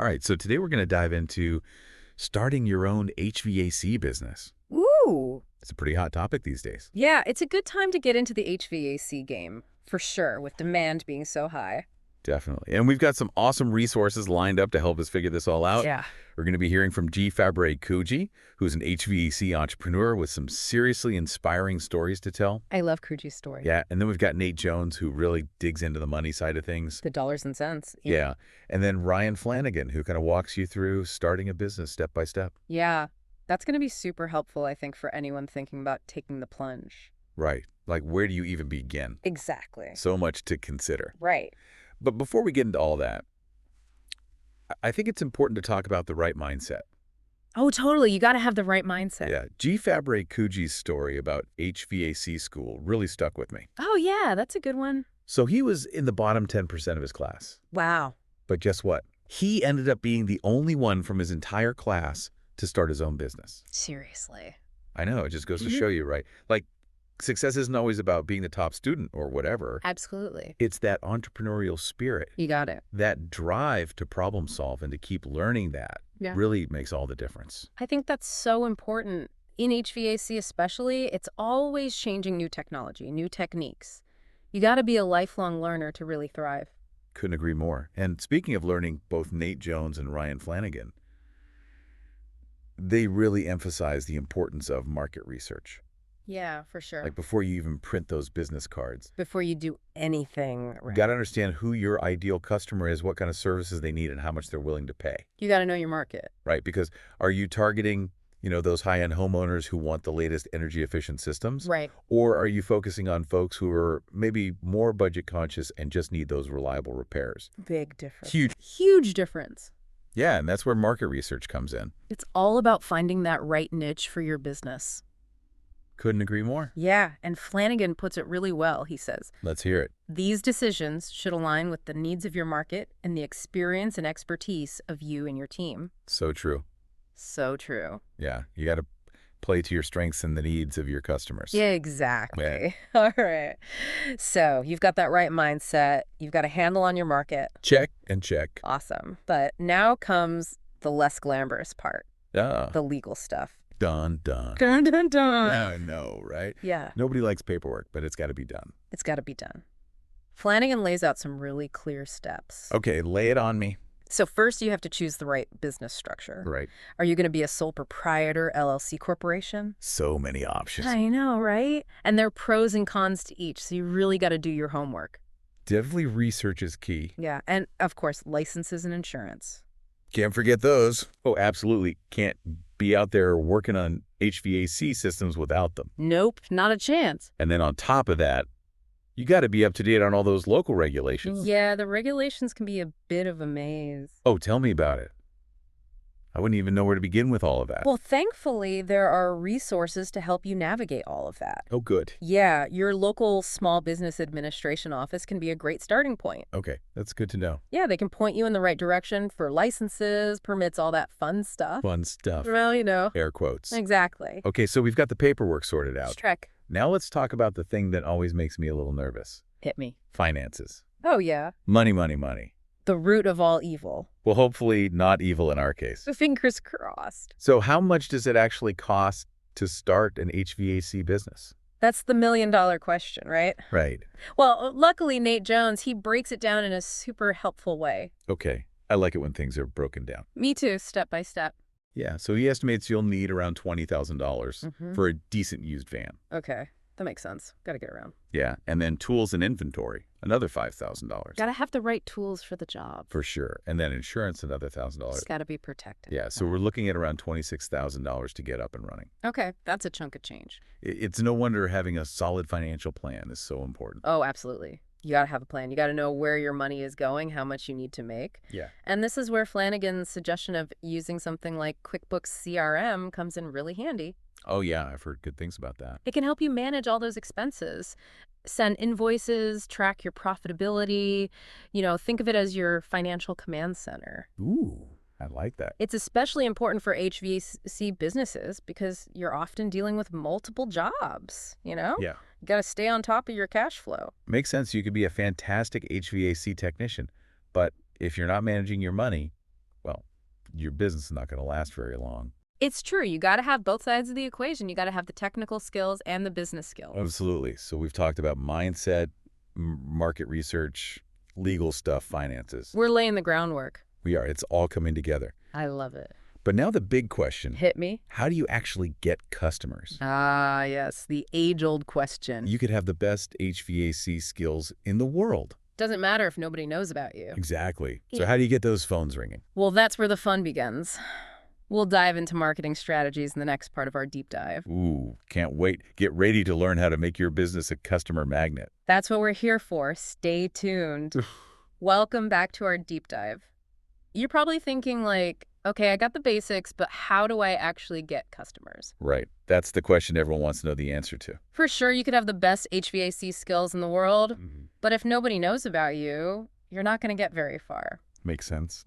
All right, so today we're going to dive into starting your own HVAC business. Ooh. It's a pretty hot topic these days. Yeah, it's a good time to get into the HVAC game, for sure, with demand being so high. Definitely. And we've got some awesome resources lined up to help us figure this all out. Yeah. We're going to be hearing from HVAC Koji, who's an HVAC entrepreneur with some seriously inspiring stories to tell. I love Kruji's story. Yeah, and then we've got Nate Jones, who really digs into the money side of things. The dollars and cents. Yeah, and then Ryan Flanagan, who kind of walks you through starting a business step by step. Yeah. That's going to be super helpful, I think, for anyone thinking about taking the plunge. Right. Like, where do you even begin? Exactly. So much to consider. Right. But before we get into all that, I think it's important to talk about the right mindset. Oh, totally. You got to have the right mindset. Yeah, HVAC Kuji's story about HVAC school really stuck with me. Oh, yeah. That's a good one. So he was in the bottom 10% of his class. Wow. But guess what? He ended up being the only one from his entire class to start his own business. Seriously. I know, it just goes to show you, right? Like, success isn't always about being the top student or whatever. Absolutely. It's that entrepreneurial spirit. You got it. That drive to problem solve and to keep learning that really makes all the difference. I think that's so important. In HVAC especially, it's always changing new technology, new techniques. You got to be a lifelong learner to really thrive. Couldn't agree more. And speaking of learning, both Nate Jones and Ryan Flanagan, they really emphasize the importance of market research. Yeah, for sure. Like before you even print those business cards. Before you do anything, You got to understand who your ideal customer is, what kind of services they need, and how much they're willing to pay. You got to know your market. Right? Because are you targeting, those high-end homeowners who want the latest energy-efficient systems? Right. Or are you focusing on folks who are maybe more budget conscious and just need those reliable repairs? Big difference. Huge difference. Yeah, and that's where market research comes in. It's all about finding that right niche for your business. Couldn't agree more. Yeah, and Flanagan puts it really well, he says. Let's hear it. These decisions should align with the needs of your market and the experience and expertise of you and your team. So true. So true. Yeah, you got to play to your strengths and the needs of your customers. Yeah, exactly. Yeah. All right. So you've got that right mindset. You've got a handle on your market. Check and check. Awesome. But now comes the less glamorous part, Yeah. the legal stuff. Dun, dun. Dun, dun, dun. I know, right? Yeah. Nobody likes paperwork, but it's got to be done. It's got to be done. Flanagan lays out some really clear steps. Okay, lay it on me. So first, you have to choose the right business structure. Right. Are you going to be a sole proprietor, LLC corporation? So many options. I know, right? And there are pros and cons to each, so you really got to do your homework. Definitely research is key. Yeah, and of course, licenses and insurance. Can't forget those. Oh, absolutely. Can't be out there working on HVAC systems without them. Nope, not a chance. And then on top of that, you got to be up to date on all those local regulations. Yeah, the regulations can be a bit of a maze. Oh, tell me about it. I wouldn't even know where to begin with all of that. Well, thankfully, there are resources to help you navigate all of that. Oh, good. Yeah, your local small business administration office can be a great starting point. Okay, that's good to know. Yeah, they can point you in the right direction for licenses, permits, all that fun stuff. Fun stuff. Well, Air quotes. Exactly. Okay, so we've got the paperwork sorted out. Trek. Now let's talk about the thing that always makes me a little nervous. Hit me. Finances. Oh, yeah. Money, money, money. The root of all evil. Well, hopefully not evil in our case. Fingers crossed. So how much does it actually cost to start an HVAC business? That's the million-dollar question, right? Right. Well, luckily, Nate Jones, he breaks it down in a super helpful way. Okay. I like it when things are broken down. Me too, step by step. Yeah, so he estimates you'll need around $20,000 for a decent used van. Okay, that makes sense. Got to get around. Yeah, and then tools and inventory, another $5,000. Got to have the right tools for the job. For sure. And then insurance, another $1,000. Just got to be protected. Yeah, so we're looking at around $26,000 to get up and running. Okay, that's a chunk of change. It's no wonder having a solid financial plan is so important. Oh, absolutely. You got to have a plan. You got to know where your money is going, how much you need to make. Yeah. And this is where Flanagan's suggestion of using something like QuickBooks CRM comes in really handy. Oh, yeah, I've heard good things about that. It can help you manage all those expenses, send invoices, track your profitability. Think of it as your financial command center. Ooh, I like that. It's especially important for HVAC businesses because you're often dealing with multiple jobs, Yeah. You got to stay on top of your cash flow. Makes sense. You could be a fantastic HVAC technician, but if you're not managing your money, well, your business is not going to last very long. It's true. You got to have both sides of the equation. You got to have the technical skills and the business skills. Absolutely. So we've talked about mindset, market research, legal stuff, finances. We're laying the groundwork. We are. It's all coming together. I love it. But now the big question. Hit me. How do you actually get customers? Ah, yes. The age-old question. You could have the best HVAC skills in the world. Doesn't matter if nobody knows about you. Exactly. So how do you get those phones ringing? Well, that's where the fun begins. We'll dive into marketing strategies in the next part of our deep dive. Ooh, can't wait. Get ready to learn how to make your business a customer magnet. That's what we're here for. Stay tuned. Welcome back to our deep dive. You're probably thinking like, okay, I got the basics, but how do I actually get customers? Right. That's the question everyone wants to know the answer to. For sure, you could have the best HVAC skills in the world, but if nobody knows about you, you're not going to get very far. Makes sense.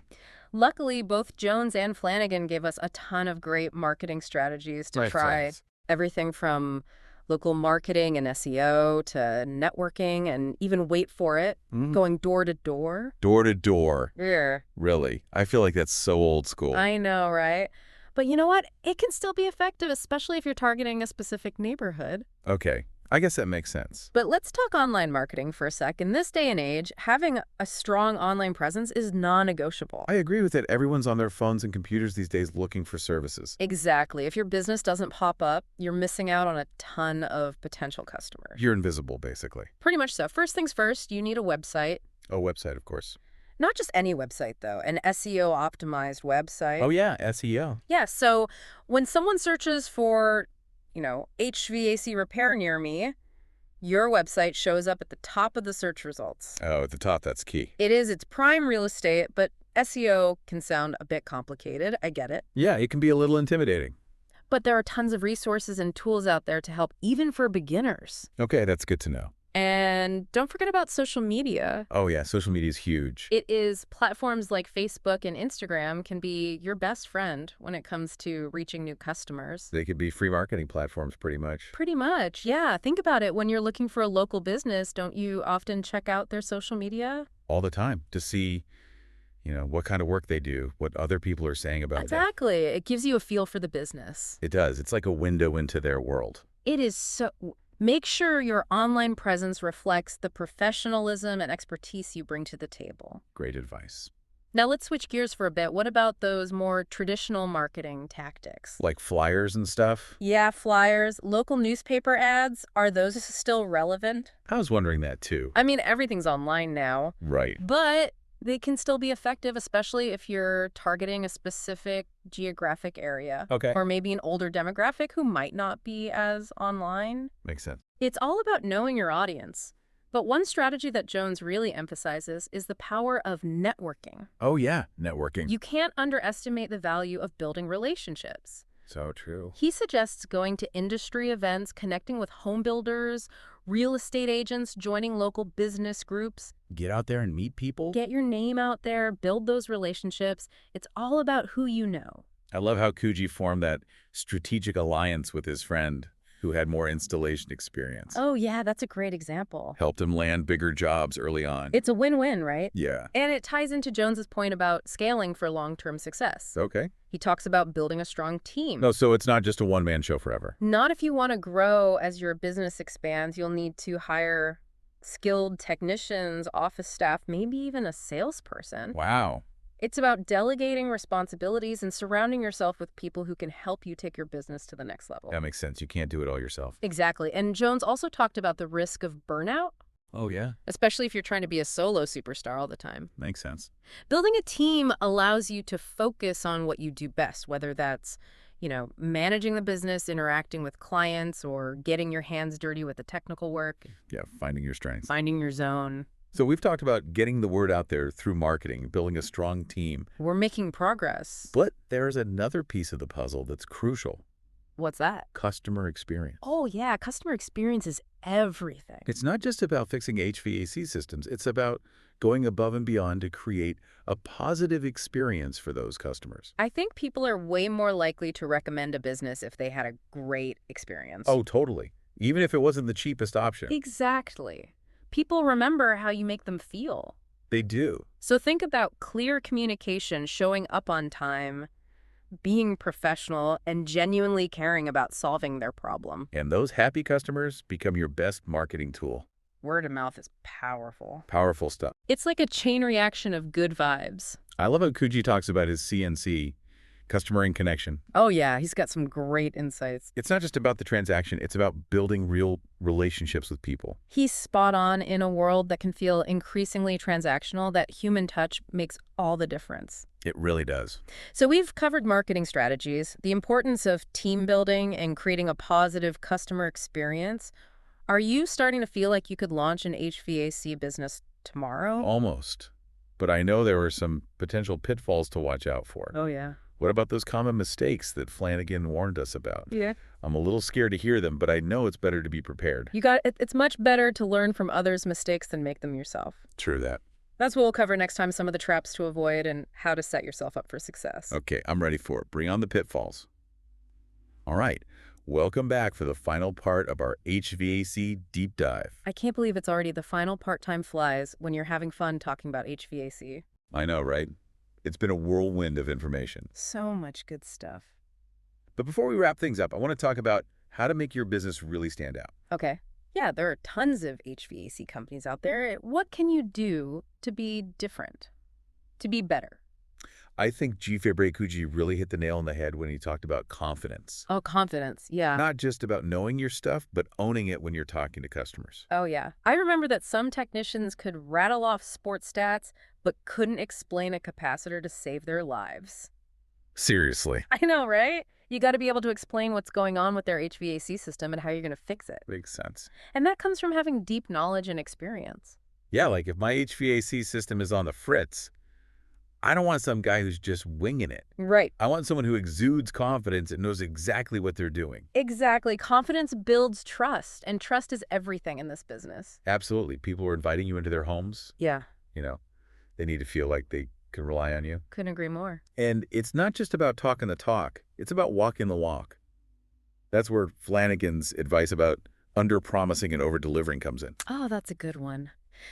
Luckily, both Jones and Flanagan gave us a ton of great marketing strategies to try. Everything from local marketing and SEO to networking and even, wait for it, going door to door. Door to door. Yeah. Really? I feel like that's so old school. I know, right? But you know what? It can still be effective, especially if you're targeting a specific neighborhood. Okay. I guess that makes sense. But let's talk online marketing for a sec. In this day and age, having a strong online presence is non-negotiable. I agree with it. Everyone's on their phones and computers these days looking for services. Exactly. If your business doesn't pop up, you're missing out on a ton of potential customers. You're invisible, basically. Pretty much so. First things first, you need a website. Oh, website, of course. Not just any website, though. An SEO-optimized website. Oh, yeah, SEO. Yeah, so when someone searches for, HVAC repair near me, your website shows up at the top of the search results. Oh, at the top, that's key. It is. It's prime real estate, but SEO can sound a bit complicated. I get it. Yeah, it can be a little intimidating. But there are tons of resources and tools out there to help, even for beginners. Okay, that's good to know. And don't forget about social media. Oh, yeah, social media is huge. It is. Platforms like Facebook and Instagram can be your best friend when it comes to reaching new customers. They could be free marketing platforms, pretty much. Pretty much, yeah. Think about it. When you're looking for a local business, don't you often check out their social media? All the time to see, what kind of work they do, what other people are saying about it. Exactly. It gives you a feel for the business. It does. It's like a window into their world. It is so... Make sure your online presence reflects the professionalism and expertise you bring to the table. Great advice. Now let's switch gears for a bit. What about those more traditional marketing tactics? Like flyers and stuff? Yeah, flyers, local newspaper ads. Are those still relevant? I was wondering that too. I mean, everything's online now. Right. But they can still be effective, especially if you're targeting a specific geographic area. Okay. Or maybe an older demographic who might not be as online. Makes sense. It's all about knowing your audience. But one strategy that Jones really emphasizes is the power of networking. Oh, yeah, networking. You can't underestimate the value of building relationships. So true. He suggests going to industry events, connecting with home builders, real estate agents, joining local business groups. Get out there and meet people. Get your name out there, build those relationships. It's all about who you know. I love how Kuji formed that strategic alliance with his friend who had more installation experience. Oh, yeah, that's a great example. Helped him land bigger jobs early on. It's a win-win, right? Yeah. And it ties into Jones's point about scaling for long-term success. Okay. He talks about building a strong team. No, so it's not just a one-man show forever. Not if you want to grow as your business expands. You'll need to hire skilled technicians, office staff, maybe even a salesperson. Wow. It's about delegating responsibilities and surrounding yourself with people who can help you take your business to the next level. That makes sense. You can't do it all yourself. Exactly. And Jones also talked about the risk of burnout. Oh, yeah? Especially if you're trying to be a solo superstar all the time. Makes sense. Building a team allows you to focus on what you do best, whether that's, managing the business, interacting with clients, or getting your hands dirty with the technical work. Yeah, finding your strengths. Finding your zone. So we've talked about getting the word out there through marketing, building a strong team. We're making progress. But there's another piece of the puzzle that's crucial. What's that? Customer experience. Oh, yeah. Customer experience is everything. It's not just about fixing HVAC systems. It's about going above and beyond to create a positive experience for those customers. I think people are way more likely to recommend a business if they had a great experience. Oh, totally. Even if it wasn't the cheapest option. Exactly. People remember how you make them feel. They do. So think about clear communication, showing up on time, being professional, and genuinely caring about solving their problem. And those happy customers become your best marketing tool. Word of mouth is powerful. Powerful stuff. It's like a chain reaction of good vibes. I love how Kuji talks about his CNC, customer and connection. Oh yeah, he's got some great insights. It's not just about the transaction, it's about building real relationships with people. He's spot on. In a world that can feel increasingly transactional, that human touch makes all the difference. It really does. So we've covered marketing strategies, the importance of team building and creating a positive customer experience. Are you starting to feel like you could launch an HVAC business tomorrow? Almost. But I know there are some potential pitfalls to watch out for. Oh yeah. What about those common mistakes that Flanagan warned us about? Yeah. I'm a little scared to hear them, but I know it's better to be prepared. It's much better to learn from others' mistakes than make them yourself. True that. That's what we'll cover next time, some of the traps to avoid and how to set yourself up for success. Okay, I'm ready for it. Bring on the pitfalls. All right. Welcome back for the final part of our HVAC deep dive. I can't believe it's already the final part-time flies when you're having fun talking about HVAC. I know, right? It's been a whirlwind of information. So much good stuff. But before we wrap things up, I want to talk about how to make your business really stand out. Okay. Yeah, there are tons of HVAC companies out there. What can you do to be different, to be better? I think G. Kuji really hit the nail on the head when he talked about confidence. Oh, confidence. Yeah. Not just about knowing your stuff, but owning it when you're talking to customers. Oh, yeah. I remember that some technicians could rattle off sports stats, but couldn't explain a capacitor to save their lives. Seriously. I know, right? You got to be able to explain what's going on with their HVAC system and how you're going to fix it. Makes sense. And that comes from having deep knowledge and experience. Yeah, like if my HVAC system is on the fritz, I don't want some guy who's just winging it. Right. I want someone who exudes confidence and knows exactly what they're doing. Exactly. Confidence builds trust, and trust is everything in this business. Absolutely. People are inviting you into their homes. Yeah. You know, they need to feel like they can rely on you. Couldn't agree more. And it's not just about talking the talk. It's about walking the walk. That's where Flanagan's advice about under-promising and over-delivering comes in. Oh, that's a good one.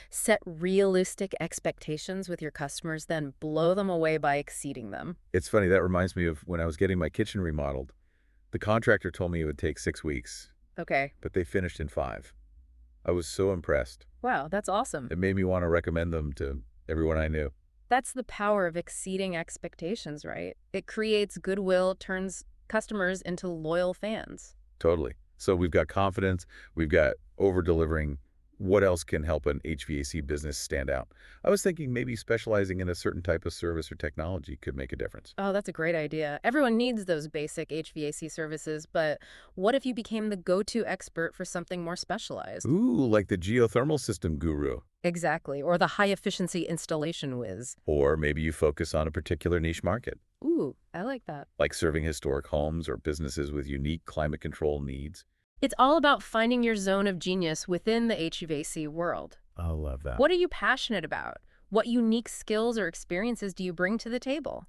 Set realistic expectations with your customers, then blow them away by exceeding them. It's funny, that reminds me of when I was getting my kitchen remodeled. The contractor told me it would take 6 weeks. Okay. But they finished in 5. I was so impressed. Wow, that's awesome. It made me want to recommend them to everyone I knew. That's the power of exceeding expectations, right? It creates goodwill, turns customers into loyal fans. Totally. So we've got confidence, we've got over-delivering. What else can help an HVAC business stand out? I was thinking maybe specializing in a certain type of service or technology could make a difference. Oh, that's a great idea. Everyone needs those basic HVAC services, but what if you became the go-to expert for something more specialized? Ooh, like the geothermal system guru. Exactly, or the high-efficiency installation whiz. Or maybe you focus on a particular niche market, Ooh, I like that. like serving historic homes or businesses with unique climate control needs. It's all about finding your zone of genius within the HVAC world. I love that. What are you passionate about? What unique skills or experiences do you bring to the table?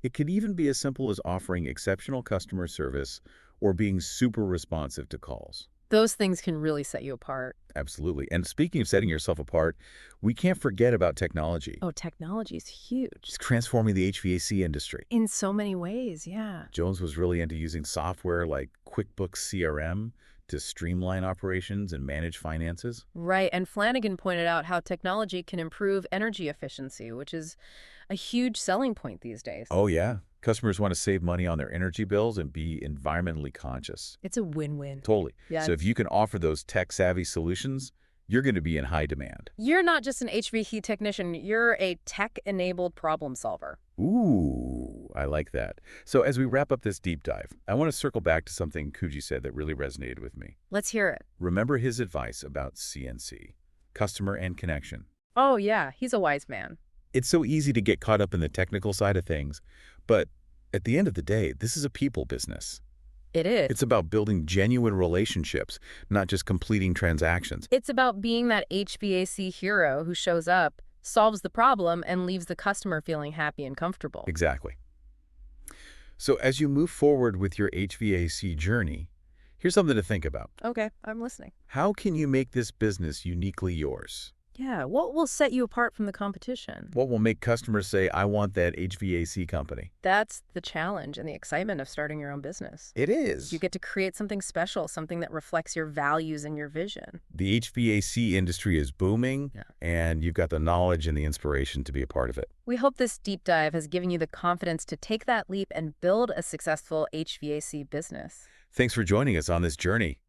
It could even be as simple as offering exceptional customer service or being super responsive to calls. Those things can really set you apart. Absolutely. And speaking of setting yourself apart, we can't forget about technology. Oh, technology is huge. It's transforming the HVAC industry. In so many ways, yeah. Jones was really into using software like QuickBooks CRM to streamline operations and manage finances. Right, and Flanagan pointed out how technology can improve energy efficiency, which is a huge selling point these days. Oh, yeah. Customers want to save money on their energy bills and be environmentally conscious. It's a win-win. Totally. Yeah. So if you can offer those tech-savvy solutions, you're going to be in high demand. You're not just an HVAC technician, you're a tech-enabled problem solver. Ooh, I like that. So as we wrap up this deep dive, I want to circle back to something Kuji said that really resonated with me. Let's hear it. Remember his advice about CNC, customer and connection. Oh, yeah, he's a wise man. It's so easy to get caught up in the technical side of things, but at the end of the day, this is a people business. It is. It's about building genuine relationships, not just completing transactions. It's about being that HVAC hero who shows up, solves the problem, and leaves the customer feeling happy and comfortable. Exactly. So as you move forward with your HVAC journey, here's something to think about. Okay, I'm listening. How can you make this business uniquely yours? Yeah, what will set you apart from the competition? What will make customers say, I want that HVAC company? That's the challenge and the excitement of starting your own business. It You is. get to create something special, something that reflects your values and your vision. The HVAC industry is booming, Yeah. and you've got the knowledge and the inspiration to be a part of it. We hope this deep dive has given you the confidence to take that leap and build a successful HVAC business. Thanks for joining us on this journey.